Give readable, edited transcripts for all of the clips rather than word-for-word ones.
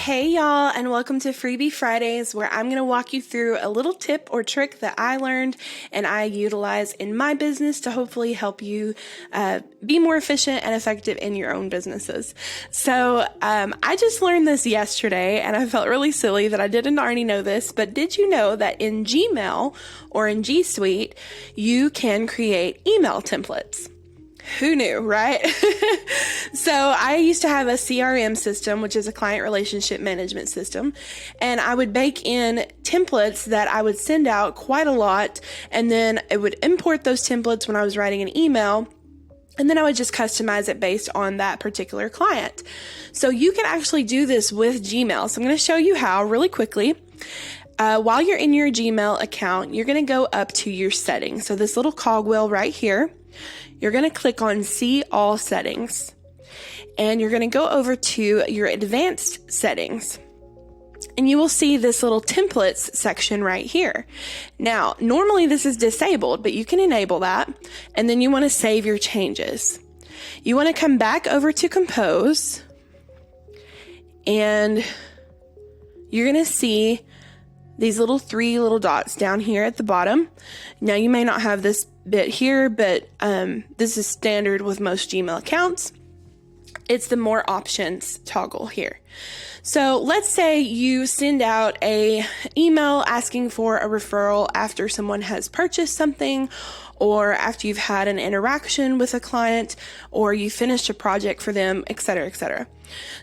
Hey y'all, and welcome to Freebie Fridays, where I'm going to walk you through a little tip or trick that I learned and I utilize in my business to hopefully help you be more efficient and effective in your own businesses. So I just learned this yesterday and I felt really silly that I didn't already know this, but did you know that in Gmail or in G Suite, you can create email templates? Who knew, right? So I used to have a CRM system, which is a client relationship management system, and I would bake in templates that I would send out quite a lot, and then it would import those templates when I was writing an email, and then I would just customize it based on that particular client. So you can actually do this with Gmail. So I'm going to show you how really quickly. While you're in your Gmail account, you're going to go up to your settings. So this little cogwheel right here, you're going to click on See All Settings, and you're going to go over to your Advanced Settings, and you will see this little Templates section right here. Now, normally this is disabled, but you can enable that, and then you want to save your changes. You want to come back over to Compose, and you're going to see these three little dots down here at the bottom. Now, you may not have this bit here, but this is standard with most Gmail accounts. It's the More Options toggle here. So let's say you send out a email asking for a referral after someone has purchased something, or after you've had an interaction with a client, or you finished a project for them, etc., etc.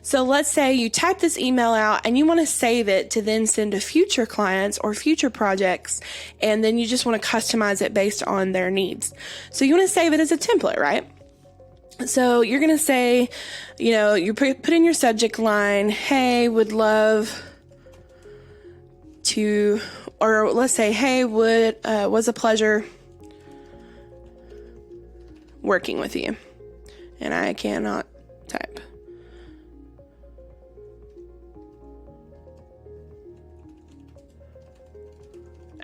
So let's say you type this email out and you want to save it to then send to future clients or future projects, and then you just want to customize it based on their needs. So you want to save it as a template, right? So you're going to say, you put in your subject line, hey, would love to, or let's say, hey, was a pleasure working with you. And I cannot type.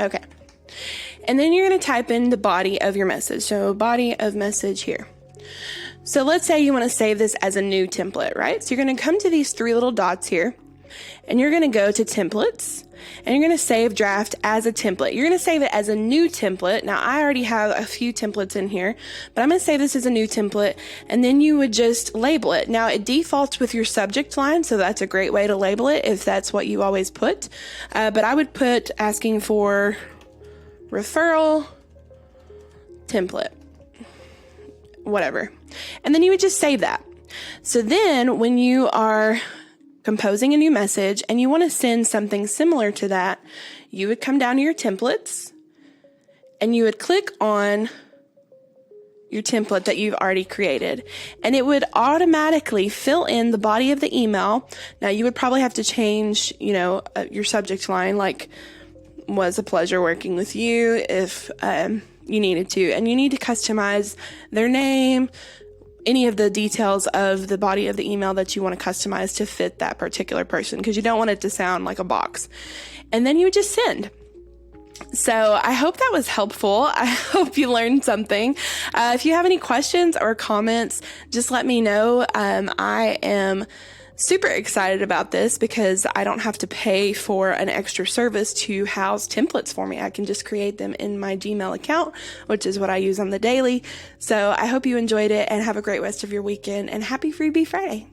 Okay. And then you're going to type in the body of your message. So body of message here. So let's say you want to save this as a new template, right? So you're going to come to these three little dots here, and you're going to go to templates, and you're going to save draft as a template. You're going to save it as a new template. Now, I already have a few templates in here, but I'm going to save this as a new template, and then you would just label it. Now, it defaults with your subject line, so that's a great way to label it if that's what you always put. But I would put asking for referral template, whatever. And then you would just save that. So then when you are composing a new message and you want to send something similar to that, you would come down to your templates and you would click on your template that you've already created, and it would automatically fill in the body of the email. Now, you would probably have to change, your subject line, like was a pleasure working with you if you needed to, and you need to customize their name, any of the details of the body of the email that you want to customize to fit that particular person, because you don't want it to sound like a box. And then you would just send. So I hope that was helpful. I hope you learned something. If you have any questions or comments, just let me know. I am super excited about this because I don't have to pay for an extra service to house templates for me. I can just create them in my Gmail account, which is what I use on the daily. So I hope you enjoyed it and have a great rest of your weekend, and happy Freebie Friday.